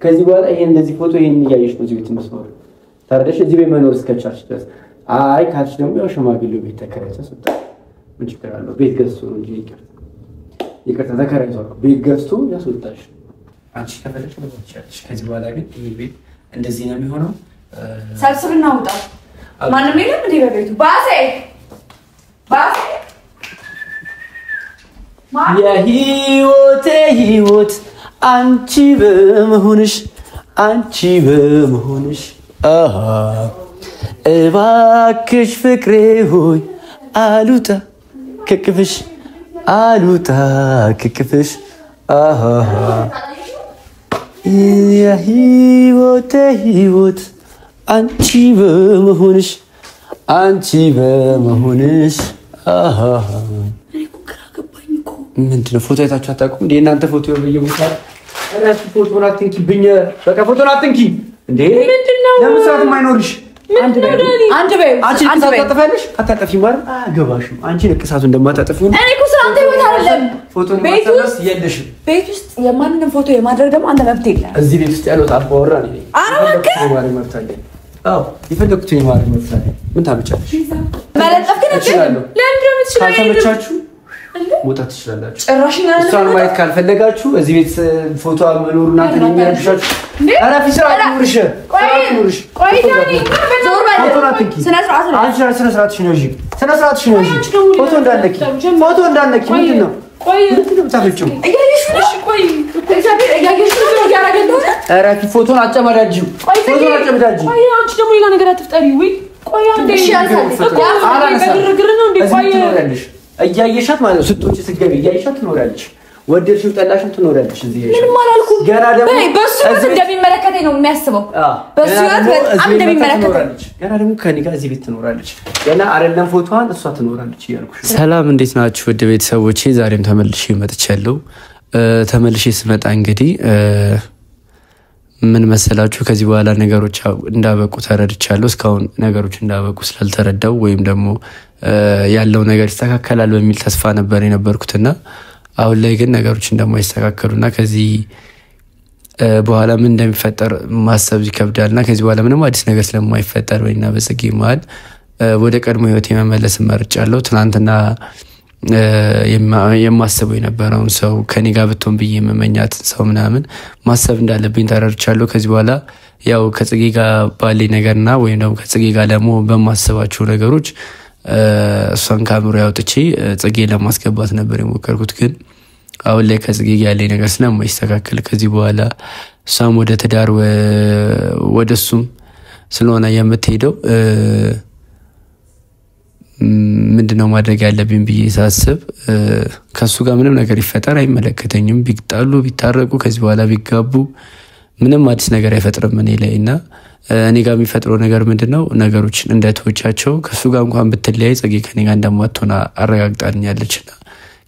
ከዚህ በኋላ ይሄን እንደዚህ ፎቶ ይሄን ያያይሽ ነው እዚህ ቤት መስዋር ታርደሽ እዚህ ቤት መኖር እስከቻልሽ ድረስ አይ ካልሽ ደግሞ ያው ሽማግሌው ቤት ተከራይተሽ ወጣ ምን ችግር አለው ቤት ገዝቶ ነው እንጂ ይቅርታ ተከራይቶ ቤት ገዝቶ ያስወጣሽ አንቺ ከፈለግሽ ነው ትችያለሽ ከዚህ በኋላ ግን ይሄ ቤት እንደዚህ ነው የሚሆነው ሰብስብና ውጣ ማንም የለም እንዴ በቤቱ ባሴ የህይወት አንቺ በመሆንሽ እባክሽ ፍቅሬ ሆይ አሉታ ከክፍሽ የህይወት አንቺ በመሆንሽ ምንድነው ፎቶ አይታችሁ አታውቁም እንዴ እናንተ ፎቶ በየቦታው እራሱ ፎቶ አትንኪብኝ በቃ ፎቶ አትንኪ እንዴ ምንድነው ለምን ሰዓት የማይኖርሽ አንድ በይ ታጠፋለሽ አታጠፊ ማለት አገባሽም አንቺ ለቅሳቱ እንደማታጠፊው እኔ እኮ ስላንተ ህይወት አይደለም ፎቶ ማታጠፍ የለሽም ቤት ውስጥ የማንንም ፎቶ የማድረግ ደግሞ አንተ መብት የለም እዚህ ቤት ውስጥ ያለው አባወራ ነኝ አራከ መርታለኝ አው ይፈልኩት የማር መርታለኝ ምን ታመጫለሽ መለጠፍ ግን ለምንድነው የምትችለው ካልተመቻችሁ ሞታት ትችላላችሁ ጭራሽኛ እሷን ማየት ካልፈለጋችሁ እዚህ ቤት ፎቶ መኖሩና ተኝያችሁሽ አራፊ ስራት ኑርሽ ቆይ ዳኒ ዞር በል ፎቶ አትንኪ ስነ ስርዓትሽ ነው እሺ ፎቶ እንዳነኪ ምንድነው ምንድነው ታፈጭው እያየሽ ነው ያረጋግጥ አራፊ ፎቶን አጨማዳጅ ቆይ አንቺ ደግሞ ሌላ ነገር አትፍጠሪ ወይ ቆይ አንዴ ያሳልፍ ነው እንዴ ቆይ እያየሻት ማለት ስትወጪ ስትገቢ እያየሻት ትኖራለች ወደድሽው ጠላሽም ትኖራለች እዚህ ይሄ ምንም አላልኩም ገና ደግሞ በሱ እንደሚመለከተኝ ነው የሚያስበው በሱ በጣም እንደሚመለከተኝ ገና ደግሞ ከኔ ጋር እዚህ ቤት ትኖራለች ገና አይደለም ፎቶዋን እሷ ትኖራለች እያልኩሽ ሰላም እንዴት ናችሁ ወደ ቤተሰቦቼ ዛሬም ተመልሼ መጥቻለሁ ተመልሼ ስመጣ እንግዲህ ምን መሰላችሁ ከዚህ በኋላ ነገሮች እንዳበቁ ተረድቻለሁ እስካሁን ነገሮች እንዳበቁ ስላልተረዳው ወይም ደግሞ ያለው ነገር ይስተካከላል በሚል ተስፋ ነበር የነበርኩትና አሁን ላይ ግን ነገሮች እንደማይስተካከሉና ከዚህ በኋላ ምን እንደሚፈጠር ማሰብ ይከብዳልና ከዚህ በኋላ ምንም አዲስ ነገር ስለማይፈጠር በእና በጽጌ መሃል ወደ ቀድሞ ህይወቴ መመለስ መርጫለሁ ትናንትና የማስበው የነበረውን ሰው ከኔ ጋር ብትሆን ብዬ መመኛት ሰው ምናምን ማሰብ እንዳለብኝ ተረድቻለሁ ከዚህ በኋላ ያው ከጽጌ ጋር ባለ ነገርና ወይም ደግሞ ከጽጌ ጋር ደግሞ በማስባቸው ነገሮች እሷን ካሜራ ያውጥቼ ጽጌ ለማስገባት ነበር የሞከርኩት ግን አሁን ላይ ከጽጌ ጋር ያለ ነገር ስለማይስተካከል ከዚህ በኋላ እሷም ወደ ትዳር ወደሱም ስለሆነ የምትሄደው ምንድነው ማድረግ ያለብኝ ብዬ ሳስብ ከሱ ጋር ምንም ነገር ይፈጠር አይመለከተኝም ቢጣሉ ቢታረቁ ከዚህ በኋላ ቢጋቡ ምንም አዲስ ነገር አይፈጥርም እኔ ላይና እኔ ጋር የሚፈጥረው ነገር ምንድነው ነገሮችን እንደተወቻቸው ከሱ ጋር እንኳን ብትለያይ ጽጌ ከኔ ጋር እንደማትሆን አረጋግጣልኛለችና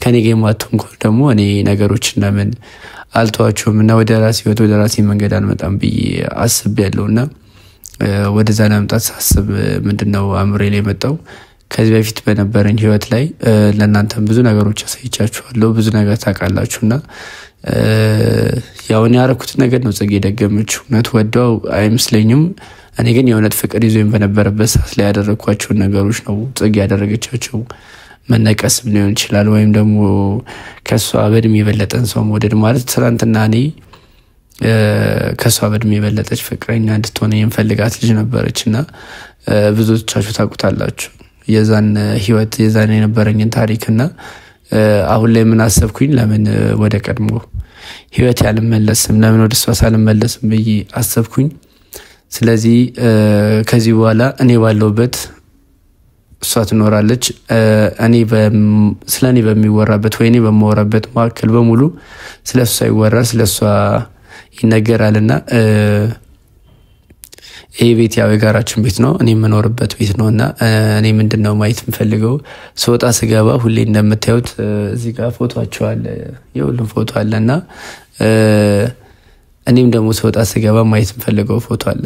ከኔ ጋር የማትሆን እንኳን ደግሞ እኔ ነገሮችን ለምን አልተዋቸውምና ወደ ራሴ መንገድ አልመጣም ብዬ አስቤያለሁና ወደዛ ለመምጣት ሳስብ ምንድነው አምሬ ላይ መጣው ከዚህ በፊት በነበረኝ ህይወት ላይ ለእናንተም ብዙ ነገሮች አሳይቻችኋለሁ ብዙ ነገር ታውቃላችሁና ያው እኔ ያረኩት ነገር ነው ጽጌ ደገመችው እውነት ወደው አይመስለኝም እኔ ግን የእውነት ፍቅር ይዞኝ በነበረበት ሰዓት ላይ ያደረኳቸው ነገሮች ነው ጽጌ ያደረገቻቸው መነቀስም ሊሆን ይችላል ወይም ደግሞ ከሷ በድም የበለጠን ሰው መውደድ ማለት ትናንትና እኔ ከሷ በድም የበለጠች ፍቅረኛ እንድትሆነ የምፈልጋት ልጅ ነበረችና ብዙዎቻችሁ ታውቁታላችሁ የዛን ህይወት የዛን የነበረኝን ታሪክና አሁን ላይ ምን አሰብኩኝ ለምን ወደ ቀድሞ ህይወት ያልመለስም ለምን ወደ እሷ ሳልመለስም ብዬ አሰብኩኝ ስለዚህ ከዚህ በኋላ እኔ ባለውበት እሷ ትኖራለች እኔ ስለኔ በሚወራበት ወይ እኔ በመወራበት ማከል በሙሉ ስለሷ ይወራል ስለሷ ይነገራልና ይሄ ቤት ያው የጋራችን ቤት ነው እኔ የምኖርበት ቤት ነውና እኔ ምንድነው ማየት የምፈልገው ስወጣ ስገባ ሁሌ እንደምታዩት እዚህ ጋር ፎቶአቸው አለ የሁሉም ፎቶ አለና እኔም ደግሞ ስወጣ ስገባ ማየት የምፈልገው ፎቶ አለ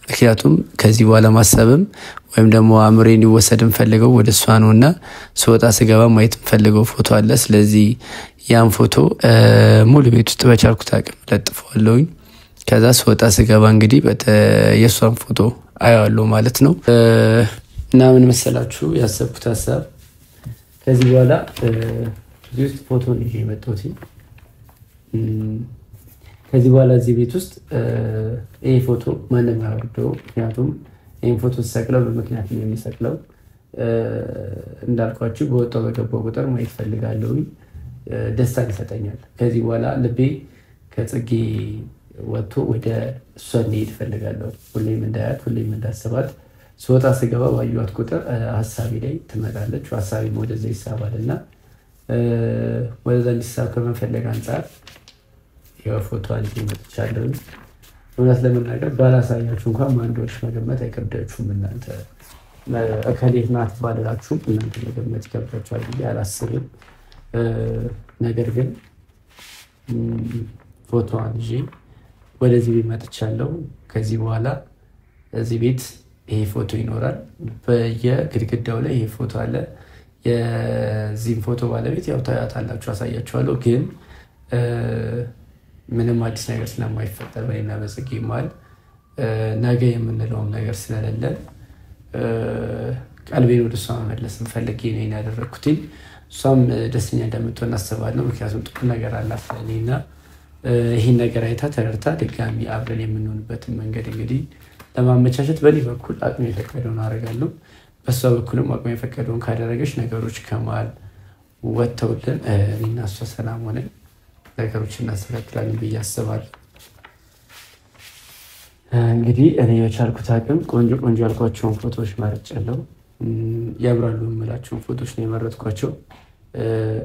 ምክንያቱም ከዚህ በኋላ ማሰብም ወይም ደግሞ አምሬን ይወሰድም ፈልገው ወደ እሷ ነውና ስወጣ ስገባ ማየት የምፈልገው ፎቶ አለ ስለዚህ ያን ፎቶ ሙሉ ቤት ውስጥ በቻልኩት አቅም ለጥፈዋለሁኝ ከዛ ስወጣ ስገባ እንግዲህ የሷን ፎቶ አያለው ማለት ነው። እና ምን መሰላችሁ ያሰብኩት ሐሳብ ከዚህ በኋላ ጁስት ፎቶ ነው የመጣሁት። ከዚህ በኋላ እዚህ ቤት ውስጥ ይሄ ፎቶ ማንም ያወርደው፣ ምክንያቱም ይሄን ፎቶ ሰቅለው በምክንያት ነው የሚሰቅለው። እንዳልኳችሁ በወጣው በገባው ቁጥር ማየት ፈልጋለሁ፣ ደስታን ይሰጠኛል። ከዚህ በኋላ ልቤ ከጽጌ ወጥቶ ወደ እሷ እንዲሄድ ፈልጋለሁ። ሁሌም እንዳያት፣ ሁሌም እንዳስባት፣ ስወጣ ስገባ ባየኋት ቁጥር ሀሳቤ ላይ ትመጣለች። ሀሳቤም ወደዛ ይሳባልና ወደዛ እንዲሳብ ከመፈለግ አንጻር የፎቶዋን ይመጥቻለሁ። እውነት ለመናገር ባላሳያችሁ እንኳን ማንዶች መገመት አይከብዳችሁም። እናንተ እከሌት ናት ባላላችሁም እናንተ መገመት ይከብዳችኋል ብዬ አላስብም። ነገር ግን ፎቶዋን ይዤ ወደዚህ ቤት መጥቻለሁ። ከዚህ በኋላ እዚህ ቤት ይሄ ፎቶ ይኖራል። በየግድግዳው ላይ ይሄ ፎቶ አለ። የዚህም ፎቶ ባለቤት ያው ታያታላችሁ፣ አሳያችኋለሁ። ግን ምንም አዲስ ነገር ስለማይፈጠር በእኔና በጽጌ መሀል ነገ የምንለውም ነገር ስለሌለ ቀልቤን ወደ እሷ መመለስ ፈልጌ ነው ያደረኩት። እሷም ደስተኛ እንደምትሆን አስባለሁ። ምክንያቱም ጥሩ ነገር አላት ለእኔና ይህን ነገር አይታ ተረድታ ድጋሚ አብረን የምንሆንበትን መንገድ እንግዲህ ለማመቻቸት በእኔ በኩል አቅሜ የፈቀደውን አደርጋለሁ። በእሷ በኩልም አቅሜ የፈቀደውን ካደረገች ነገሮች ከመሀል ወጥተውልን እኔና እሷ ሰላም ሆነን ነገሮች እናስተካክላለን ብዬ አስባለሁ። እንግዲህ እኔ የቻልኩት አቅም ቆንጆ ቆንጆ ያልኳቸውን ፎቶዎች መርጫለሁ። ያምራሉ የምላቸውን ፎቶዎች ነው የመረጥኳቸው።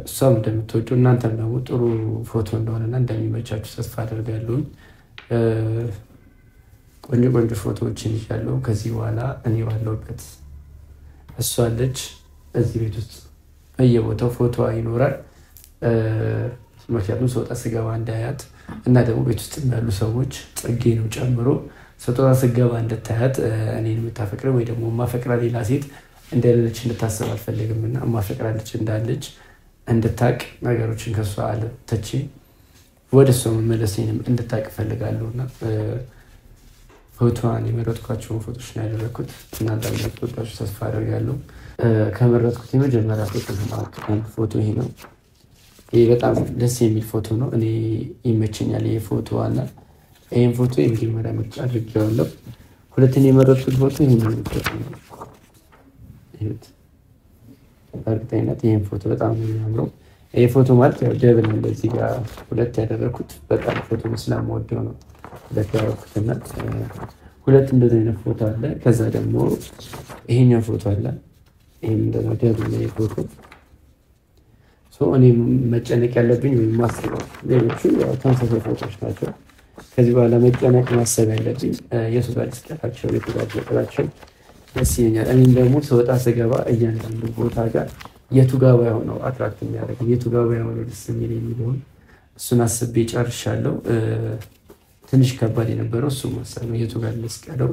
እሷም እንደምትወዱ እናንተም ደግሞ ጥሩ ፎቶ እንደሆነና እንደሚመቻችሁ ተስፋ አደርጋለሁ። ቆንጆ ቆንጆ ፎቶዎችን ይዣለሁ። ከዚህ በኋላ እኔ ባለሁበት እሷ አለች። እዚህ ቤት ውስጥ በየቦታው ፎቶዋ ይኖራል። ምክንያቱም ስወጣ ስገባ እንዳያት እና ደግሞ ቤት ውስጥ ያሉ ሰዎች ጽጌን ጨምሮ ስወጣ ስገባ እንድታያት እኔን የምታፈቅረው ወይ ደግሞ ማፈቅራ ሌላ ሴት እንደሌለች እንድታስብ አልፈልግም እና ማፈቅራለች እንዳለች እንድታቅ ነገሮችን ከሷ አለተቼ ወደ እሷ መመለሴንም እንድታቅ እፈልጋለሁና ፎቶዋን የመረጥኳቸውን ፎቶች ነው ያደረኩት። እናንተ እንደምትወዳችሁ ተስፋ አደርጋለሁ። ከመረጥኩት የመጀመሪያ ፎቶ ይሄ ነው። ይሄ በጣም ደስ የሚል ፎቶ ነው። እኔ ይመቸኛል ይሄ ፎቶ አለ። ይሄን ፎቶ የመጀመሪያ ምርጫ አድርጌዋለሁ። ሁለተኛ የመረጥኩት ፎቶ ይሄ ነው። በእርግጠኝነት ይሄን ፎቶ በጣም ነው የሚያምረው። ይሄ ፎቶ ማለት ያው ደብል እንደዚህ ጋር ሁለት ያደረኩት በጣም ፎቶ ስለምወደው ነው ለካራኩትና ሁለት እንደዚህ አይነት ፎቶ አለ። ከዛ ደግሞ ይሄኛው ፎቶ አለ። ይሄም እንደው ደብል ነው ፎቶ። እኔ መጨነቅ ያለብኝ ወይ ማስበው ሌሎቹ ያው ተመሳሳይ ፎቶዎች ናቸው። ከዚህ በኋላ መጨነቅ ማሰብ ያለብኝ የቱ ጋር ልስቀላቸው የቱ ጋር ልስቀላቸው ደስ ይለኛል። እኔም ደግሞ ስወጣ ስገባ እያንዳንዱ ቦታ ጋር የቱ ጋር ባይሆን ነው አትራክት የሚያደርገው የቱ ጋር ባይሆን ነው ደስ የሚል የሚለውን እሱን አስቤ ጨርሻለሁ። ትንሽ ከባድ የነበረው እሱ ማሰብ ነው። የቱ ጋር ልስቀለው፣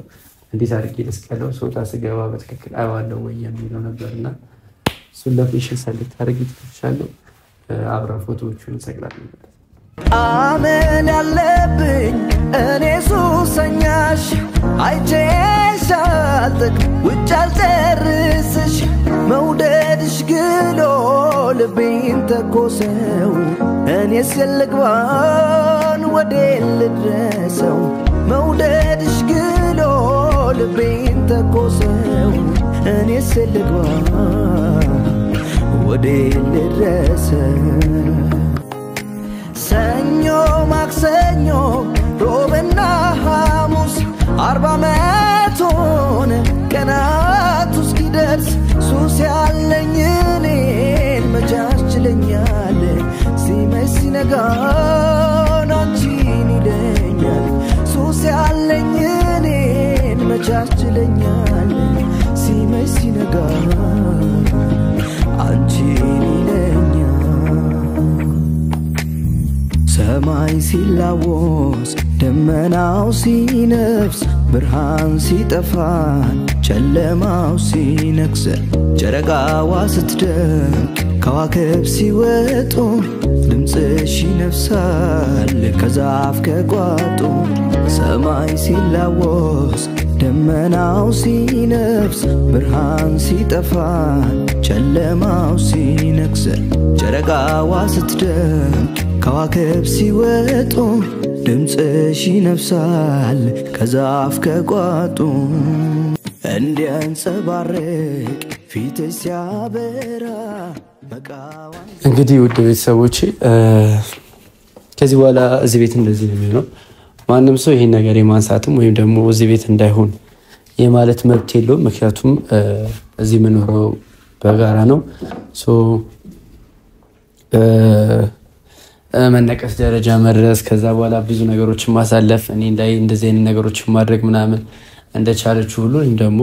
እንዴት አድርጌ ልስቀለው፣ ስወጣ ስገባ በትክክል አየዋለሁ ወይ የሚለው ነበርና እሱን ለፊሽን ሰልት አድርጌ ትቻለሁ። አብረን ፎቶዎቹን እንሰቅላለን። አመል ያለብኝ እኔ ሱሰኛሽ አይቼሻልጥቅ ውጭ አልጨርስሽ መውደድሽ ግሎ ልቤን ተኮሰው እኔስ የልግባን ወዴት ልድረሰው መውደድሽ ግሎ ልቤን ተኮሰው እኔስ የልግባን ወዴት ልድረሰው ሰኞ ማክሰኞ ሮብና ሐሙስ 40 ዓመት ሆነ ቀናቱ እስኪደርስ ሱስ ያለኝ እኔን መቻችለኛል ሲመሽ ሲነጋ አንቺን ይለኛል ሱስ ያለኝ እኔን መቻችለኛል ሲመሽ ሲነጋ አንቺን ይለኛል ሰማይ ሲላወስ ደመናው ሲነፍስ ብርሃን ሲጠፋ ጨለማው ሲነክስ ጨረቃዋ ስትደምቅ ከዋክብት ሲወጡ ድምፅሽ ይነፍሳል ከዛፍ ከቋጡ ሰማይ ሲላወስ ደመናው ሲነፍስ ብርሃን ሲጠፋ ጨለማው ሲነግስ ጨረቃዋ ስትደምቅ ከዋክብት ሲወጡ ድምፅሽ ይነፍሳል ከዛፍ ከቋጡ እንዲያንጸባርቅ ፊትሽ ሲያበራ በቃዋን እንግዲህ ውድ ቤተሰቦቼ ከዚህ በኋላ እዚህ ቤት እንደዚህ ነው የሚሆነው። ማንም ሰው ይሄን ነገር የማንሳትም ወይም ደግሞ እዚህ ቤት እንዳይሆን የማለት መብት የለውም። ምክንያቱም እዚህ የምኖረው በጋራ ነው። መነቀስ ደረጃ መድረስ ከዛ በኋላ ብዙ ነገሮችን ማሳለፍ እኔ እንደዚህ አይነት ነገሮችን ማድረግ ምናምን እንደቻለችው ሁሉ ወይም ደግሞ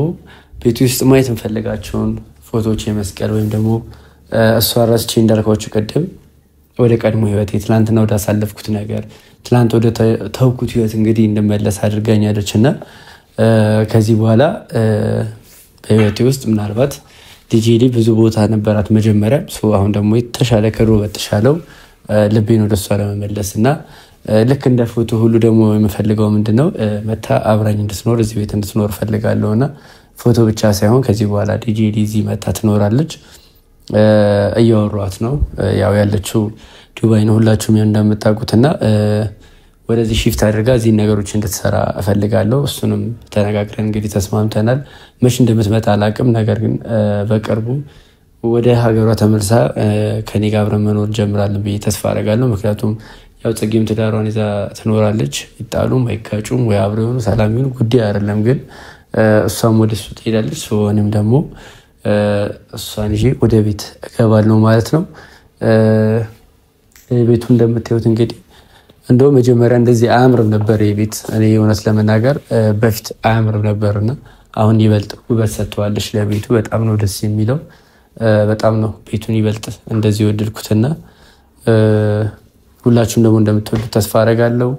ቤት ውስጥ ማየት እንፈልጋቸውን ፎቶዎች የመስቀል ወይም ደግሞ እሷ ራስቼ እንዳልኳችሁ ቀደም ወደ ቀድሞ ህይወቴ ትላንትና ወደ አሳለፍኩት ነገር ትላንት ወደ ተውኩት ህይወት እንግዲህ እንድመለስ አድርጋኛለችና ከዚህ በኋላ በህይወቴ ውስጥ ምናልባት ዲጄሊ ብዙ ቦታ ነበራት መጀመሪያ አሁን ደግሞ የተሻለ ከሮ በተሻለው ልቤን ወደ እሷ ለመመለስና ልክ እንደ ፎቶ ሁሉ ደግሞ የምፈልገው ምንድነው መታ አብራኝ እንድትኖር እዚህ ቤት እንድትኖር ፈልጋለሁና ፎቶ ብቻ ሳይሆን ከዚህ በኋላ ዲጄሊ እዚህ መታ ትኖራለች። እያወሯት ነው ያው ያለችው ዱባይ ነው ሁላችሁም እንደምታውቁትና ወደዚህ ሺፍት አድርጋ እዚህ ነገሮች እንድትሰራ እፈልጋለሁ። እሱንም ተነጋግረን እንግዲህ ተስማምተናል። መች እንደምትመጣ አላውቅም፣ ነገር ግን በቅርቡ ወደ ሀገሯ ተመልሳ ከኔ ጋር አብረን መኖር እንጀምራለን ብዬ ተስፋ አደርጋለሁ። ምክንያቱም ያው ጽጌም ትዳሯን ይዛ ትኖራለች። ይጣሉም አይጋጩም ወይ አብረው ይሆኑ ሰላም ይሁኑ ጉዳይ አይደለም፣ ግን እሷም ወደ እሱ ትሄዳለች። እኔም ደግሞ እሷን ይዤ ወደ ቤት እገባለሁ ማለት ነው። ቤቱ እንደምታዩት እንግዲህ እንደው መጀመሪያ እንደዚህ አያምርም ነበር የቤት እኔ እውነት ለመናገር በፊት አያምርም ነበርና አሁን ይበልጥ ውበት ሰጥቷለች ለቤቱ። በጣም ነው ደስ የሚለው። በጣም ነው ቤቱን ይበልጥ እንደዚህ ወደድኩትና ሁላችሁም ደግሞ እንደምትወዱት ተስፋ አደርጋለሁ።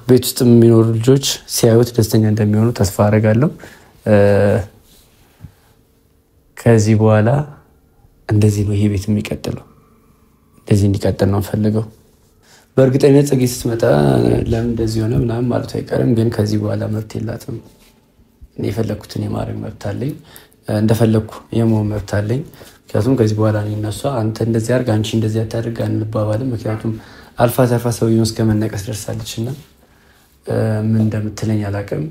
ቤት ውስጥ የሚኖሩ ልጆች ሲያዩት ደስተኛ እንደሚሆኑ ተስፋ አደርጋለሁ። ከዚህ በኋላ እንደዚህ ነው ይሄ ቤት የሚቀጥለው። እንደዚህ እንዲቀጥል ነው ፈልገው። በእርግጠኝነት ጽጌ ስትመጣ ለምን እንደዚህ ሆነ ምናምን ማለት አይቀርም፣ ግን ከዚህ በኋላ መብት የላትም። እኔ የፈለኩትን የማድረግ መብት አለኝ፣ እንደፈለኩ የመሆን መብት አለኝ። ምክንያቱም ከዚህ በኋላ እኔ እና እሷ አንተ እንደዚህ አድርግ አንቺ እንደዚህ አታድርግ አንባባልም። ምክንያቱም አልፋ ተርፋ ሰውዬውን እስከ መነቀስ ደርሳለችና ምን እንደምትለኝ አላውቅም።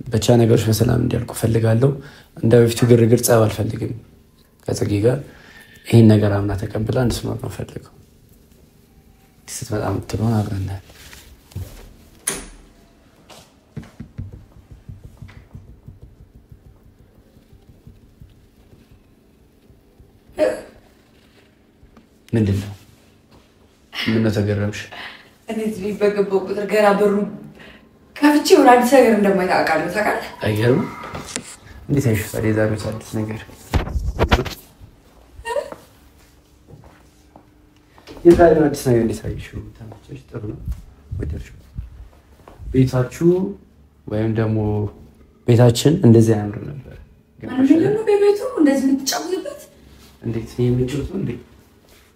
ብቻ ነገሮች በሰላም እንዲያልቁ ፈልጋለሁ። እንደ በፊቱ ግርግር ጸብ አልፈልግም። ከጽጌ ጋር ይሄን ነገር አምና ተቀብላ እንድትኖር ነው ፈልገው። ስትመጣ የምትለውን አብረን እናያለን። ምንድን ነው? ምነው ተገረምሽ? እኔ እዚህ በገባሁ ቁጥር ገና በሩ ከፍቼ ወደ አዲስ ነገር እንደማይታወቃለሁ ታውቃለህ? አይገርምም? እንዴት አይሽፋል የዛሬው አዲስ ነገር? የዛሬው አዲስ ነገር እንዴት አይሽው? ተመቸሽ? ጥሩ ነው? ወደድሽው? ቤታችሁ ወይም ደግሞ ቤታችን እንደዚህ አያምርም ነበር። ምንድን ነው ቤቱ እንደዚህ የምትጫወትበት? እንዴት ይሄ ምቾት ነው እንዴ?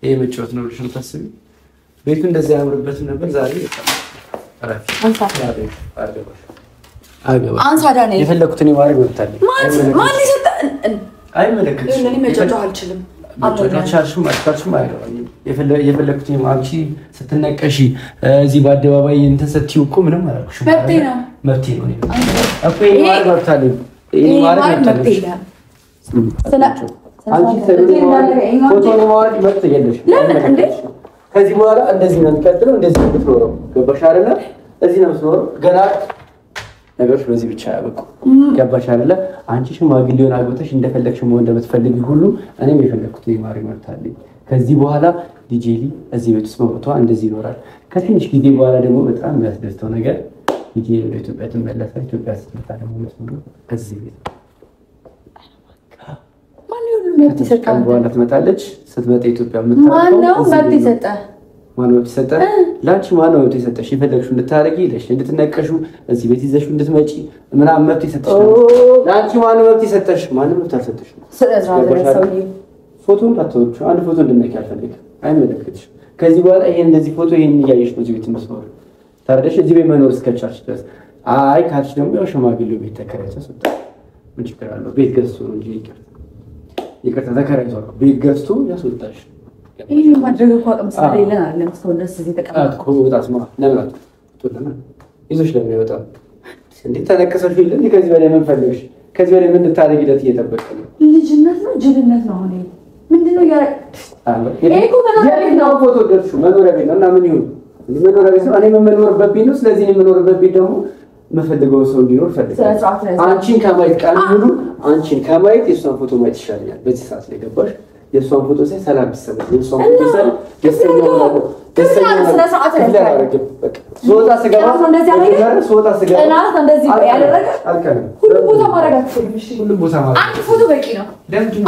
ይሄ ምቾት ነው ብለሽ ታስቢ? ቤቱ እንደዚህ አያምርበትም ነበር። ዛሬ አንሳዳኔ የፈለኩትን የማድረግ መብት አለኝ። ማን ይሰጣል? አይመለከትሽም። እኔ መጫወት አልችልም። አልቻልሽም አልቻልሽም አይደለም። የፈለኩትን አንቺ ስትነቀሺ እዚህ በአደባባይ እንትን ስትይው እኮ ምንም አላልኩሽም። መብቴ ነው እኮ ይሄ ማድረግ መብት አለኝ። ይሄ ማድረግ መብት አለኝ። አንቺ ፎቶ ለማውረድ መብት የለሽም። ለምን እንዴ? ከዚህ በኋላ እንደዚህ ነው የሚቀጥለው። እንደዚህ ነው የምትኖረው። ገባሽ አይደለ? እዚህ ነው የምትኖረው። ገና ነገሮች በዚህ ብቻ ያበቁ። ገባሽ አይደለ? አንቺ ሽማግሌውን አግብተሽ እንደፈለግሽ መሆን እንደምትፈልጊ ሁሉ እኔም የፈለኩትን የማድረግ መብት አለኝ። ከዚህ በኋላ ዲጄሊ እዚህ ቤት ውስጥ በቦታዋ እንደዚህ ይኖራል። ከትንሽ ጊዜ በኋላ ደግሞ በጣም የሚያስደስተው ነገር ዲጄሊ ወደ ኢትዮጵያ ትመለሳለች። ኢትዮጵያ ስትመጣ ደግሞ የምትኖረው እዚህ ቤት መብት ይሰጣል። በኋላ ትመጣለች። ስትመጣ ኢትዮጵያ ማነው መብት ይሰጣ? ማነው መብት ይሰጣ? ላንቺ ማነው መብት ይሰጣሽ? የፈለግሽው እንድታረጊ ይለሽ እንድትነቀሹ እዚህ ቤት ይዘሽው እንድትመጪ ምናምን መብት ይሰጣሽ። ላንቺ ማነው መብት ይሰጣሽ? ማንም መብት አልሰጠሽም። ፎቶን ታተውቹ አንድ ፎቶ እንድነቂ አልፈልግም። አይመለከትሽም። ከዚህ በኋላ ይሄን እንደዚህ ፎቶ ይሄን እያየሽ ነው እዚህ ቤት የምትኖር። ታርደሽ እዚህ ቤት መኖር እስከቻልሽ ድረስ አይ ካልሽ ደግሞ ያው ሽማግሌው ቤት ተከራይተሽ ወጣ ምን ችግር አለው? ቤት ገዝቶ ነው እንጂ ይቅርታ ተከራይቶ ቤት ገዝቶ ያስወጣሽ። ይሄ ማድረግ እኮ አቅም ስለሌለን አይደለም። ሰው እንደስ እዚህ ተቀምጦ ወጣስ ማ ለምን አትወጣና ይዞሽ ለምን ይወጣል እንዴ? ተነከሰሽ ይልን ከዚህ በላይ ምን ፈልገሽ? ከዚህ በላይ ምን ልታደርጊለት እየጠበቀ ነው? ልጅነት ነው ጅልነት ነው። አሁን ምንድነው ያ እኮ መኖሪያ ቤት ነው። ፎቶ ደርሹ መኖሪያ ቤት ነው እና ምን ይሁን መኖሪያ ቤት ነው። እኔ የምኖርበት ቤት ነው። ስለዚህ እኔ የምኖርበት ቤት ደግሞ መፈልገው ሰው እንዲኖር ፈልጋለሁ። አንቺን ከማየት ቃል ሙሉ አንቺን ከማየት የሷን ፎቶ ማየት ይሻለኛል። በዚህ ሰዓት ላይ ገባሽ? የሷን ፎቶ ሳይ ሰላም ይሰማል። የሷን ፎቶ ሳይ ደስተኛ ነው። ደስተኛ ነው። ሶታ ስገባ ሶታ ስገባ እንደዚህ ያደረገ ሁሉ ቦታ ማረጋት ሁሉ ቦታ ማረጋት አንድ ፎቶ በቂ ነው።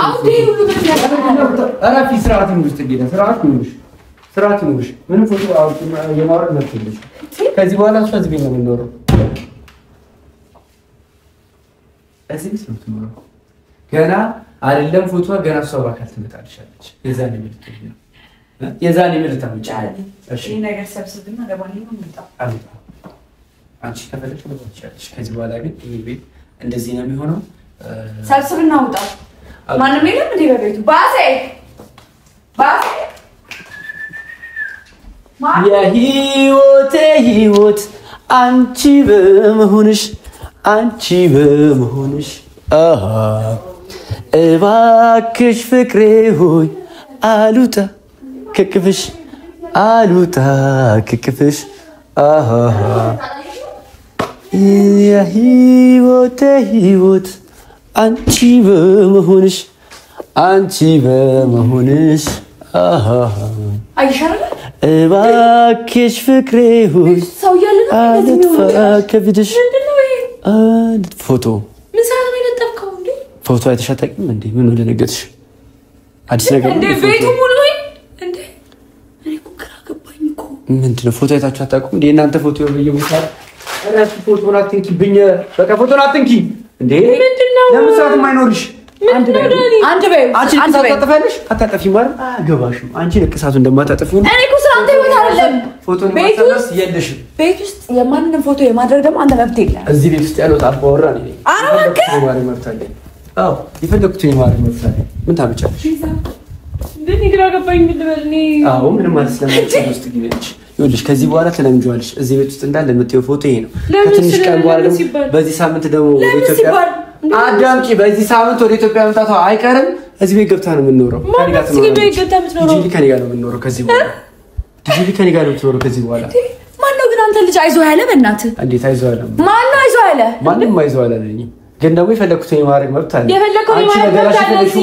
አሁን ይሄ ሁሉ ምን ያደርጋል? አራፊ ስርዓት ነው ውስጥ ጌታ ስርዓት ነው። ስርዓት ነው። ምንም ፎቶ የማውረድ መብት የለሽም። ከዚህ በኋላ እሷ እዚህ ቤት ነው የምንኖረው። እዚህ ቤት ነው የምትኖረው። ገና አይደለም ፎቶ ገና እሷ በአካል ትመጣልሻለች። የዛኔ ምልክት ነው። የዛኔ ምልክት ታመጫለሽ። እሺ ይሄ ነገር ሰብስብና ለማንኛውም እንጣ አንቺ ከፈለግሽ ትመጣልሻለች። ከዚህ በኋላ ግን ይሄ ቤት እንደዚህ ነው የሚሆነው። ሰብስብና ውጣ። ማንም የለም እንዴ በቤቱ? ባሴ የህይወቴ ህይወት አንቺ በመሆንሽ እባክሽ ፍቅሬ ሆይ አሉታ ከክፍሽ የህይወቴ ህይወት አንቺ በመሆንሽ እባክሽ ፍቅሬ ሆይ አልጥፋ ከፊትሽ ፎቶ ምን ሰዓት ነው የለጠፍከው እንዴ? ፎቶ አይተሽ አታውቂም እንዴ? ምን ወደ ነገርሽ አዲስ ነገር እንዴ? ቤቱ ሙሉ ነው እንዴ? እኔ እኮ ግራ ገባኝ እኮ። ምንድነው ፎቶ አይታችሁ አታውቁም እንዴ? እናንተ ፎቶ በየቦታ እራሱ ፎቶን አትንኪብኝ። በቃ ፎቶን አትንኪ እንዴ? ምንድነው? ለምን ሰዓት የማይኖርሽ? አንድ በይ አንቺ ታጠፋለሽ አታጠፊም ማለት አገባሽም። አንቺ ለቅሳቱ እንደማታጠፊው እኔ እኮ ስላንተ ህይወት አይደለም። ፎቶን ማሳበስ የለሽም። ቤት ውስጥ የማንንም ፎቶ የማድረግ ደግሞ አንተ መብት የለም። እዚህ ቤት ውስጥ ያለው አባወራ ነኝ። የማድረግ መብት አለኝ። አዎ የፈለኩትን የማድረግ መብት አለኝ። ምን ታመጫለሽ? ግን ግራ ገባኝ። ምን ልበል እኔ? አዎ ምንም ማለት ስለማይቻል ውስጥ ግቢልሽ። ይኸውልሽ ከዚህ በኋላ ትለምጂዋለሽ። እዚህ ቤት ውስጥ እንዳለ የምትይው ፎቶ ይሄ ነው። ከትንሽ ቀን በኋላ ደግሞ በዚህ ሳምንት ደግሞ ወደ ኢትዮጵያ አዳምጪ። በዚህ ሳምንት ወደ ኢትዮጵያ መምጣቷ አይቀርም። እዚህ ቤት ገብታ ነው የምንኖረው። ከኔ ጋር ነው የምንኖረው። ከዚህ በኋላ ዲጂ ከኔ ጋር ነው የምትኖረው ከዚህ በኋላ። ማነው ግን አንተ ልጅ አይዞህ ያለ? በእናትህ እንዴት አይዞህ ያለ? ማነው አይዞህ ያለ? ማንም አይዞህ ያለ ነኝ። ግን ደግሞ የፈለኩትን የማድረግ መብት አለ። የፈለኩትን የማድረግ መብት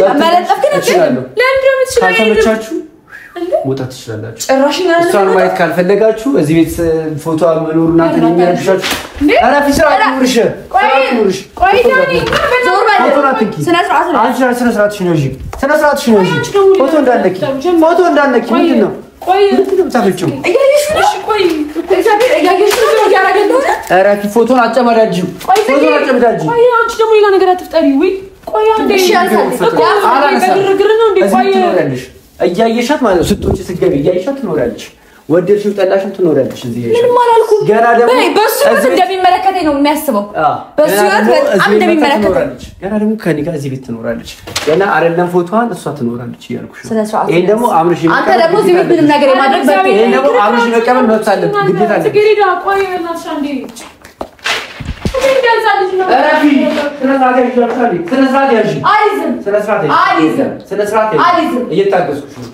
አለ። መለጠፍ ግን እችላለሁ። ለምን ደግሞ ትችላለህ? ካልተመቻችሁ መውጣት ትችላላችሁ። ጭራሽ እሷን ማየት ካልፈለጋችሁ እዚህ ቤት ፎቶ መኖሩ እናንተ የሚያርግሻችሁ አራፊ ስርዓት ይኑርሽ። ቆይ ዳኒ ዞር በል። ስነ ስርዓት ነው። አንቺ ስነ ስርዓትሽ ነው። ስነ ስርዓትሽ ነው። ፎቶ እንዳነኪ ምንድን ነው? ቆይ ምንድን ነው የምታፈጪው? እያየሽ ቆይ እግዚአብሔር እያየሽ ነው ያረጋግጥ። አራፊ ፎቶን አጨማዳጅው። ቆይ አንቺ ደግሞ ሌላ ነገር አትፍጠሪ። ወይ ቆይ አንዴ ግርግር ነው እንዴ? ቆይ እያየሻት ማለት ነው። ስትወጪ ስትገቢ እያየሻት ትኖራለች። ወደድሽው ጠላሽም ትኖራለች። እዚህ ምንም አላልኩም። ገና ደግሞ በሱ እንደሚመለከተኝ ነው የሚያስበው። በሱ በጣም እንደሚመለከተኝ ገና ደግሞ ከኔ ጋር እዚህ ቤት ትኖራለች። ገና አይደለም ፎቶዋን እሷ ትኖራለች እያልኩሽ ነው። ይሄን ደግሞ አምርሽ አንተ ደግሞ እዚህ ቤት ምንም ነገር የማድረግ መብት ይሄን ደግሞ አምርሽ መቀበል መብት አለ፣ ግዴታ አለ። ትግሪዳ ቆይ እናትሽ አንዴ እየታገስኩሽ ነው።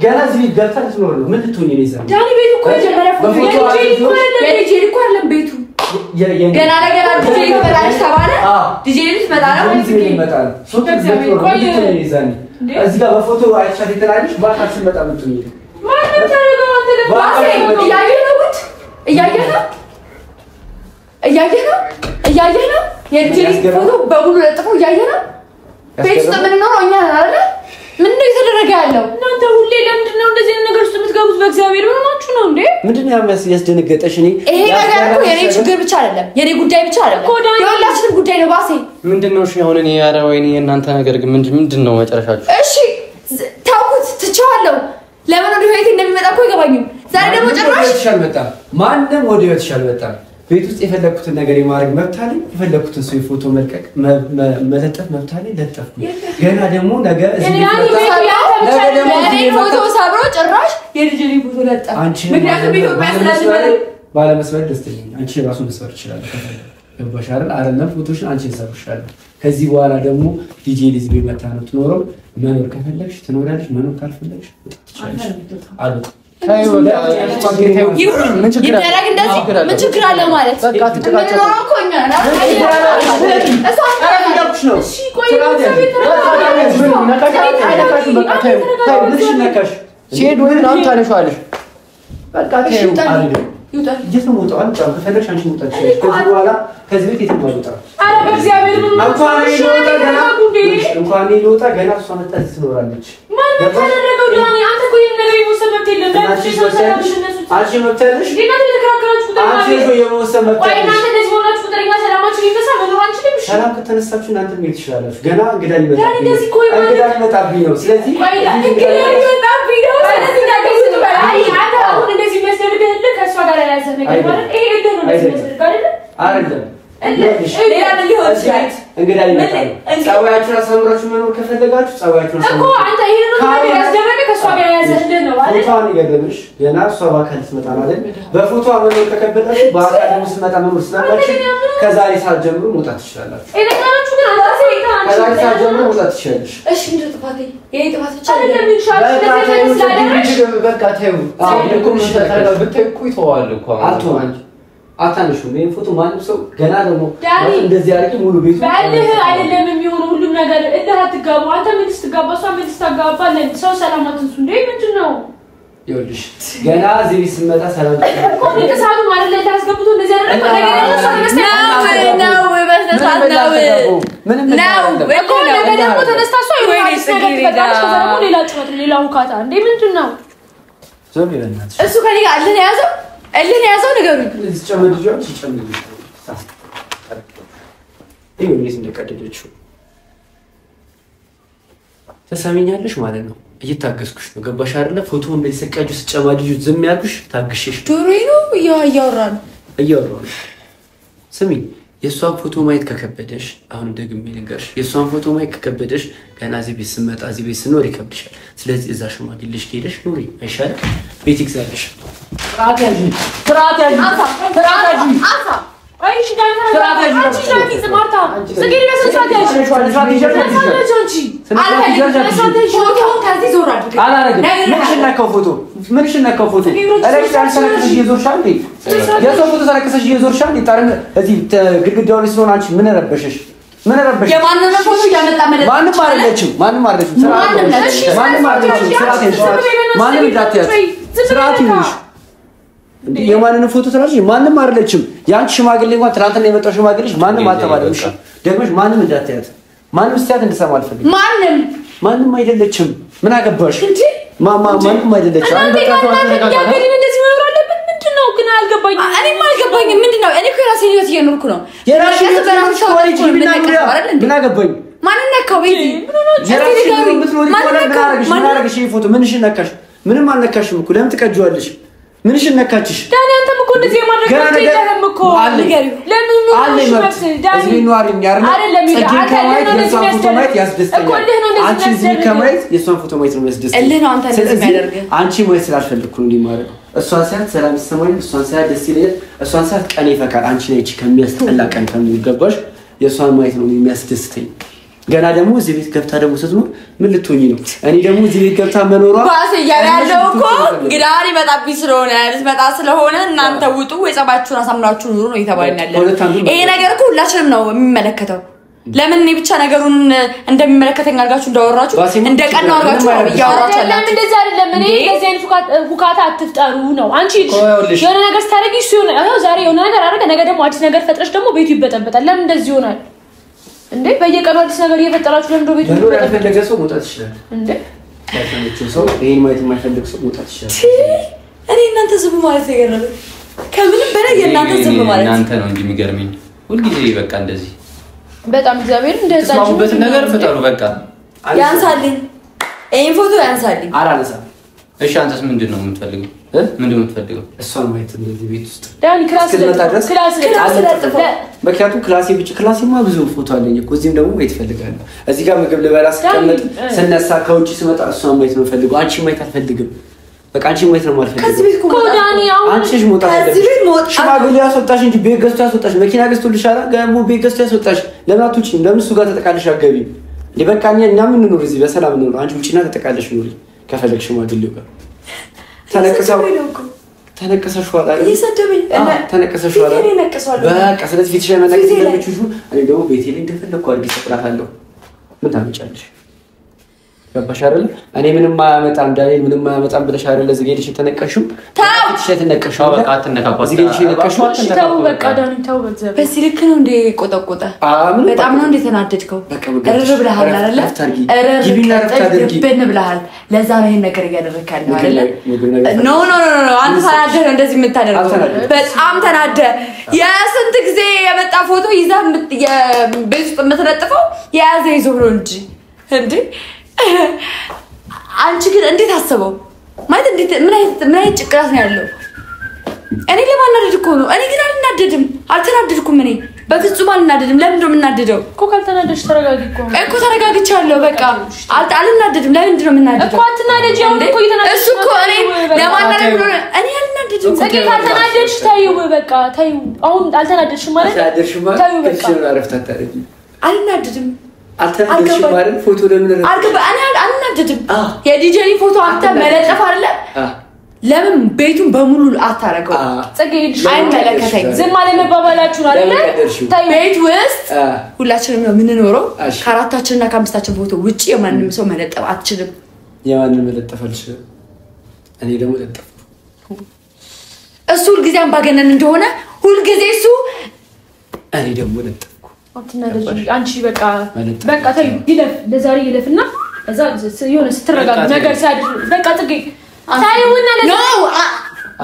ገና እዚህ ቤት ገብታ ልትኖር ነው። ምን ልትሆኚ ነው? ይዘን ዳኒ ቤቱ እኮ የጀመረ ፎቶ የልጄ እኮ አይደለም ቤቱ ገና ነገር ዲጄ ይመጣልሽ ተባለ። ዲጄ ልትመጣ ነው ወይ ዲጄ ይመጣ ነው? ሶቶ ይዘን እዚህ ጋር በፎቶ አይቻት የተላልሽ ባካስ መጣ ምትኝ ማንም ታረጋው አንተ ለባሴ እያየህ ነው ጉድ እያየህ ነው የልጄ ፎቶ በሙሉ ለጥፎ እያየህ ነው። ቤት ውስጥ ምን ነው እኛ አይደል ምንድነው እየተደረገ ያለው? እናንተ ሁሌ ለምንድነው እንደዚህ ነገር ውስጥ የምትገቡት? በእግዚአብሔር ሆናችሁ ነው እንዴ? ምንድነው ያስደነገጠሽ? ይሄ ነገር እኮ የኔ ችግር ብቻ አይደለም፣ የኔ ጉዳይ ብቻ አይደለም፣ የሁላችንም ጉዳይ ነው። ባሴ ምንድነው? እሺ አሁን እኔ ኧረ ወይኔ እናንተ ነገር ግን ምንድነው መጨረሻችሁ? እሺ ታውቁት ትቻለሁ። ለምን ወደ ህይወቴ እንደሚመጣ እኮ አይገባኝም። ዛሬ ደግሞ ጭራሽ አልመጣም። ማንም ወደ ህይወትሽ አልመጣም። ቤት ውስጥ የፈለኩትን ነገር የማድረግ መብት አለኝ። የፈለኩትን ሰው ፎቶ መልቀቅ መለጠፍ መብት አለኝ። ለጠፍኩ። ገና ደግሞ ነገ ፎቶ ሰብሮ ጭራሽ የልጅ ፎቶ ለጠፍ። ምክንያቱም ኢትዮጵያ ስለዚህ ባለመስበር ደስተኛ አንቺ ራሱ መስበር ይችላል። ገባሽ አይደል? አይደለም ፎቶሽን አንቺ ሰብርሻለሁ። ከዚህ በኋላ ደግሞ ዲጄ ሊዝቤ መታ ነው ትኖረው። መኖር ከፈለግሽ ትኖሪያለሽ፣ መኖር ካልፈለግሽ ትችላለሽ። አሉት ምን ችግር አለ ማለት በቃ ትጨቃጨቁ እኮ እኛ ሰላም ከተነሳችሁ እናንተ ምን ትችላላችሁ? ገና እንግዳ ይመጣብኝ ነው። ስለዚህ እንግዳ ይመጣል። ጸባያችሁን አሳምራችሁ መኖር ከፈለጋችሁ ጸባያችሁን እኮ አንተ ይሄን ነው ያስደረገ ከሷ ጋር ያዘህልን ነው አይደል? ፎቶዋን ይገርምሽ ገና እሷ በአካል ትመጣ ማለት በፎቶ መኖር ከከበዳችሁ በአካል ደግሞ ስትመጣ መኖር ስላላችሁ ከዛሬ ሰዓት ጀምሮ መውጣት ትችላላችሁ። እነግራችሁ ግን አንተ ከዛሬ ሰዓት ጀምሮ መውጣት ትችላለሽ። እሺ ምንድነው ጥፋቴ? የኔ ጥፋት ብቻ አይደለም። በቃ ተይው። አሁን እኮ ምን ተካላ ብታይ እኮ ይተዋል እኮ አትሆን አታንሹ። ምን ፎቶ ማንም ሰው ገና ደግሞ እንደዚህ አድርጊ ሙሉ ቤቱ ባልህ አይደለም የሚሆነው ሁሉም ነገር እድር አትጋቡ። አንተ ምን ስትጋባ እሷ ምን ስታጋባ ሰው ሰላም አትንሱ እንዴ? ምንድነው ይኸውልሽ ገና እዚህ ስመጣ ሰላም እኮ ከሳቱ ማለት ላይ ታስገብቶ እንደዚህ አደረገ ነገር ነው። ምንም እኮ ነገ ደግሞ ተነስታ እሷ ወይስ ነገር ትፈጥራለች። ከዛ ደግሞ ሌላ ጭወት ሌላ ሁካታ እንዴ? ምንድነው ዞር ይለናል። እሱ ከኔ ጋር አለን ያዘው እልን ያዘው ነገሩኝ። እዚህ ጨምድጆች ይጨምዱ እንዴት እንደቀደደችው ተሰሚኛለሽ ማለት ነው። እየታገስኩሽ ነው። ገባሽ አይደለ? ፎቶ እንደዚህ ሰቀጁ ስጨማድጁ ዝም ያልኩሽ ታግሽሽ ዶሮይ ነው እያወራን ስሚ የሷን ፎቶ ማየት ከከበደሽ አሁን ደግሜ ልንገርሽ፣ የሷን ፎቶ ማየት ከከበደሽ ገና እዚህ ቤት ስመጣ እዚህ ቤት ስኖር ይከብድሻል። ስለዚህ እዛ ሽማግሌሽ ሄደሽ ኑሪ አይሻልም? ቤት ይግዛልሽ። ስርዓት ያዥ አይሽ ዳይና አንቺ ዳኒ ስማርታ ጽጌሪ ለሰሳት ያሽ ምንሽን ነካው ፎቶ ኤሌክትራል ሰለክተሽ እየዞርሻል እንዴ? የሰው ፎቶ ሰለክተሽ እየዞርሻል እንዴ? ታረም እዚህ ግድግዳው ላይ ስለሆነ አንቺ ምን ረበሸሽ? የማንንም ፎቶ ያመጣ ማለት ማንም አይደለችም። ማንም እንዳትያት ስርዓት ይሁንሽ። የማንንም ፎቶ ትራሽ ማንም አይደለችም። ያንቺ ሽማግሌ እንኳን ትናንትና የመጣው ሽማግሌሽ ማንም አልተባለም። እሺ ደግሞሽ ማንም እንዳትያት፣ ማንም ስታት እንድሰማ አልፈልግም። ማንም አይደለችም። ምን አገባሽ እንዴ? ማንም አይደለችም። አንተ በቃ ተረጋጋ። እንደዚህ መኖር አለበት። ምንድነው ግን አልገባኝም። እኔም አልገባኝም። ምንድነው? እኔ እኮ የራሴን ህይወት እየኖርኩ ነው። የራስሽን ህይወት ምን አገባኝ? ማንን ነካው? ቤቲ ምን አረግሽ? ፎቶ ምንሽን ነካሽ? ምንም አልነካሽም እኮ ለምን ትቀጂዋለሽ? ምንሽን ነካችሽ? ዳኒ አንተም እኮ እንደዚህ የማድረግ የለም እኮ ለምን ነው እዚህ ኗሪኝ አይደለም ፎቶ ማየት ያስደስተኛል። አንቺ እዚህ ከማየት የሷን ፎቶ ማየት ነው ያስደስተኛል። አንቺ ማየት ስላልፈልኩ ነው እንዲማረው። እሷን ሳያት ሰላም ይሰማኝ፣ እሷን ሳያት ደስ ይለኛል፣ እሷን ሳያት ቀኔ ይፈካል። አንቺ ነኝ ከሚያስጠላ ቀን ከሚገባሽ የሷን ማየት ነው የሚያስደስተኝ። ገና ደግሞ እዚህ ቤት ገብታ ደግሞ ስትኖር ምን ልትሆኚ ነው? እኔ ደግሞ እዚህ ቤት ገብታ መኖሯ ባስ ያለው እኮ ግዳሪ መጣብኝ ስለሆነ እናንተ ውጡ ወይ ጸባችሁን አሳምራችሁ ኑሩ ነው እየተባልን ያለው። ይሄ ነገር እኮ ሁላችንም ነው የሚመለከተው። ለምን እኔ ብቻ ነገሩን እንደሚመለከተኝ አድርጋችሁ እንዳወራችሁ እንደቀናው አድርጋችሁ ያወራችሁ አለ። ለምን እንደዛ አይደለም። እኔ እንደዚህ አይነት ሁካታ አትፍጠሩ ነው። አንቺ የሆነ ነገር ስታደርጊ እሱ ዛሬ የሆነ ነገር አደረገ፣ ነገ ደግሞ አዲስ ነገር ፈጥረሽ ደግሞ ቤቱ ይበጠበጣል። ለምን እንደዚህ ይሆናል? እንዴ በየቀኑ አዲስ ነገር እየፈጠራችሁ ለምን ቤቱ ነው ያልፈለገ ሰው መውጣት ይችላል እንዴ ያልፈለገ ሰው ይሄን ማየት የማይፈልግ ሰው መውጣት ይችላል እኔ እናንተ ዝም ማለት የገረመኝ ከምንም በላይ የእናንተ ዝም ማለት እናንተ ነው እንጂ የሚገርመኝ ሁልጊዜ በቃ እንደዚህ በጣም እግዚአብሔር እንደዛችሁ ተስማሙበት ነገር ፈጠሩ በቃ ያንሳልኝ ይሄን ፎቶ ያንሳልኝ አራነሳ እሺ አንተስ ምንድነው የምትፈልገው ምንድነው የምትፈልገው እሷን ማየት እንደዚህ ቤት ውስጥ ዳኒ ክላስ ለጥፈው ምክንያቱም ክላሴማ ብዙ ፎቶ አለኝ እኮ እዚህም ደግሞ ማየት ፈልጋለሁ እዚህ ጋር ምግብ ልበላ ስቀመጥ ስነሳ ከውጪ ስመጣ እሷን ማየት ነው ፈልገው አንቺ ማየት አልፈልግም በቃ አንቺ ማየት ነው የማልፈልገው ከዚህ ቤት እኮ ዳኒ አሁን አንቺሽ ሞታሽ ከዚህ ቤት ሞት ሽማግሌ ያስወጣሽ እንጂ ቤት ገዝቶ ያስወጣሽ መኪና ገዝቶልሻል ገሞ ቤት ገዝቶ ያስወጣሽ ለምን አትውጪም ለምን እሱ ጋር ተጠቃለሽ አገቢ ለበቃ እኛ ምን እንኖር እዚህ በሰላም እንኖር አንቺ ውጪና ተጠቃለሽ ኑሪ ከፈለግሽ ሽማግሌው ጋር ተነቀሰሽ ዋላ ይሰደብኝ ተነቀሰሽ ዋላ በቃ ስለዚህ ፊትሽ ላይ መነቀስ እንደምትችሉ እኔ ደግሞ ቤቴ ላይ እንደፈለኩ አድርጌ ሰቅላታለሁ ምን ታመጫለሽ ገባሽ አይደል እኔ ምንም ማያመጣም ዳንኤል ምንም ማያመጣም ብለሽ አይደል እዚህ ሄደሽ ተነቀሽው ፊትሽ ላይ ተነቀሽው በቃ አትነካኳት እዚህ ሄደሽ ተነቀሽው ተው በቃ ዳኒ ተው በእግዚአብሔር በዚህ ልክ ነው እንደ ቆጠቆጠ በጣም ነው እንደ ተናደድከው እርር ብለሃል አይደል እርር ብለሃል ለዛ ነው ይሄን ነገር እያደረክ ያለው አይደል ኖ አንተ ተናደህ ነው እንደዚህ የምታደርገው በጣም ተናደህ የስንት ጊዜ የመጣ ፎቶ ይዘህ የቤት ውስጥ የምትለጥፈው የያዘ ይዞ ነው እንጂ አንቺ ግን እንዴት አሰበው ማለት እንዴት ምን አይነት ጭቅላት ነው ያለው እኔ ለማናደድ እኮ ነው እኔ ግን አልተናደድኩም እኔ በፍጹም አልናደድም ለምን ነው የምናደደው እኮ ካልተናደድሽ ተረጋጊ እኮ ተረጋግቻለሁ በቃ አልናደድም ለምን ነው የምናደደው እኮ አትናደጂ አሁን እኮ እየተናደድሽ እሱ እኮ እኔ ለማናደድ ብሎ እኔ አልናደድም ጽጌ ካልተናደድሽ ታዩ በቃ ታዩ አሁን አልተናደድሽም ማለት ታዩ በቃ አልናደድም አልተናደድሽም ማለት ፎቶ ለምን እኔ አልናደድም የዲጄሊ ፎቶ አንተ መለጠፍ አይደለ ለምን ቤቱን በሙሉ አታረገው ጽጌ አይመለከተኝ ዝም ማለት መባባላችሁ ነው አይደል ቤት ውስጥ ሁላችንም ነው የምንኖረው ከአራታችንና ከአምስታችን ፎቶ ውጪ የማንንም ሰው መለጠፍ አትችልም የማንንም መለጠፈልሽ እኔ ደግሞ ለጠፍኩ እሱ ሁልጊዜ አምባገነን እንደሆነ ሁልጊዜ እሱ እኔ ደግሞ ለጠፍኩ አትናደጂ አንቺ በቃ ታዩ ይለፍ ለዛሬ ይለፍና እዛ የሆነ ስትረጋጋ ነገር ሲያድር በቃ ጽጌ ታዩና ነው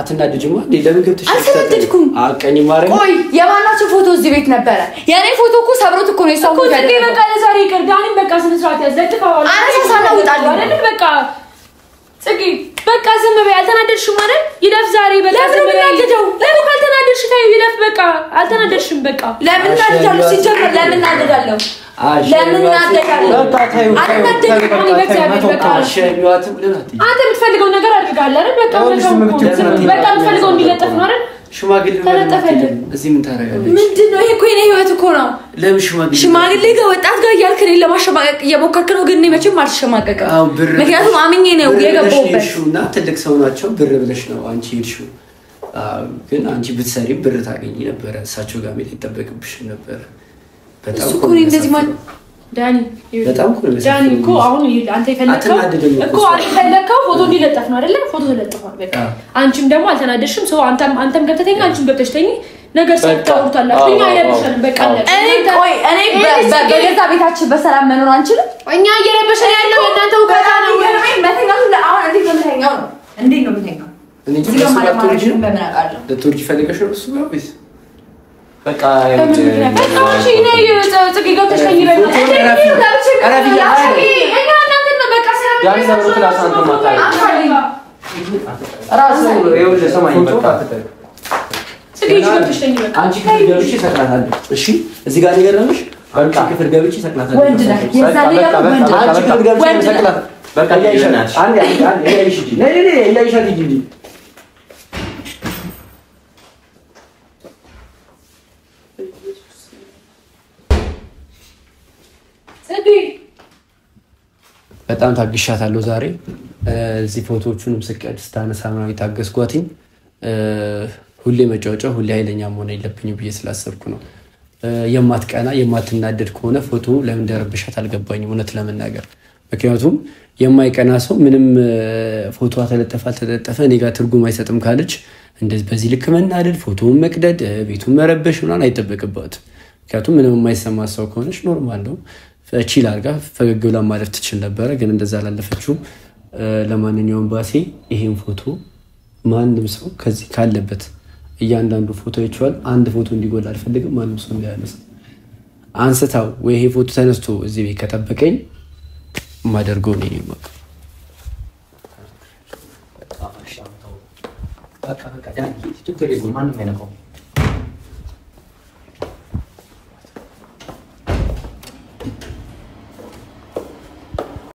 አትናደጂማ ለምን ገብተሽ አልተናደድኩም አቀኝ ማረኝ ቆይ የማናቸው ፎቶ እዚህ ቤት ነበረ የኔ ፎቶ እኮ ሰብሮት እኮ ነው የሷን ፎቶ ጽጌ በቃ ለዛሬ ይቅር ዳኒ በቃ ስነ ስርዓት ያዘልቀው አነሳሳና ውጣልኝ አይደል በቃ ጽጌ በቃ ዝም በይ አልተናደድሽም አይደል ይለፍ ዛሬ በቃ ዝም በይ ለምን ካልተናደድሽ ታዩ ይለፍ በቃ አልተናደድሽም በቃ ለምን ናደዳለሁ ሲጀምር ለምን ናደዳለሁ ለምን ናደዳለሁ በቃ ታዩ አንተ የምትፈልገው ነገር አድርጋለህ አይደል በቃ የምትፈልገው እንዲለጠፍ ነው አይደል ሽማግሌ ተለጠፈልን እዚህ ምን ታረጋለሽ ምንድነው ይሄ እኮ የኔ ህይወት እኮ ነው ለምን ሽማግሌ ጋር ወጣት ጋር ያልከኝ ለማሸማቀቅ እየሞከርክ ነው ግን እኔ መቼም አልሸማቀቅም ምክንያቱም አምኜ ነው የገባሁበት እና ትልቅ ሰው ናቸው ብር ብለሽ ነው አንቺ ሄድሽው ግን አንቺ ብትሰሪ ብር ታገኝ ነበር እሳቸው ጋር መሄድ ይጠበቅብሽ ነበር በጣም እኮ እንደዚህ ማለት ዳኒ በጣም ዳኒ እኮ አሁን አንተ የፈለከው እኮ አንተ የፈለከው ፎቶ እንዲለጠፍ ነው አይደለ ፎቶ ተለጥፏል በቃ አንቺም ደግሞ አልተናደድሽም ሰው አንተም ገብተኛ አንቺም ገብተሽተኝ ነገር ሰጥታውታላችሁ እኛ አይረብሽንም በቃ እኔ በገዛ ቤታችን በሰላም መኖር አንችልም እኛ እየረበሸን ያለው የእናንተ ውካታ ነው መተኛቱ አሁን እንዴት ነው የምተኛው እኔ እዚህ ማለት በምን አውቃለሁ ለቱርጂ ፈልገሽ ነው እሱ ጋር ወይስ በቃ እሺ ነይ ጽጌ ገብተሽ ተኝ በይ ዳኒ ሰብሮ ክላስ አንተ ማታይ ራስ ይኸውልህ ሰማኝ በቃ ጽጌ ገብተሽ ተኝ በቃ አንቺ ገብቼ ሰቅላታለሁ እሺ እዚህ ጋር ንገረምሽ አንቺ ክፍል ገብቼ ሰቅላታለሁ ወንድ ነህ የዛኔ ጋር ወንድ አንቺ ክፍል ገብቼ ሰቅላታለሁ በቃ ይሽናል አንዴ ያይሽ እንጂ ነይ ያይሻት እንጂ በጣም ታግሻታለሁ ዛሬ እዚህ ፎቶዎቹንም ስቀድ ስታነሳ ነው የታገስኳትኝ ሁሌ መጫወጫው ሁሌ ኃይለኛ መሆን የለብኝም ብዬ ስላሰብኩ ነው የማትቀና የማትናደድ ከሆነ ፎቶ ለምን እንደረብሻት አልገባኝም እውነት ለመናገር ምክንያቱም የማይቀና ሰው ምንም ፎቶ ተለጠፈ እኔ ጋር ትርጉም አይሰጥም ካለች እንደዚህ በዚህ ልክ መናደድ ፎቶውን መቅደድ ቤቱን መረበሽ ምናምን አይጠበቅባትም ምክንያቱም ምንም የማይሰማ ሰው ከሆነች ኖርማል ነው ቺል አድርጋ ፈገግ ብላ ማለፍ ትችል ነበረ ግን እንደዛ አላለፈችውም ለማንኛውም ባሴ ይሄን ፎቶ ማንም ሰው ከዚህ ካለበት እያንዳንዱ ፎቶ ይችላል አንድ ፎቶ እንዲጎል አልፈልግም ማንም ሰው እንዳያነሳ አንስታው ወይ ይሄ ፎቶ ተነስቶ እዚህ ቤት ከጠበቀኝ ማደርገው ነው ይማክ በቃ ዳን ችግር የለም ማንም አይነካው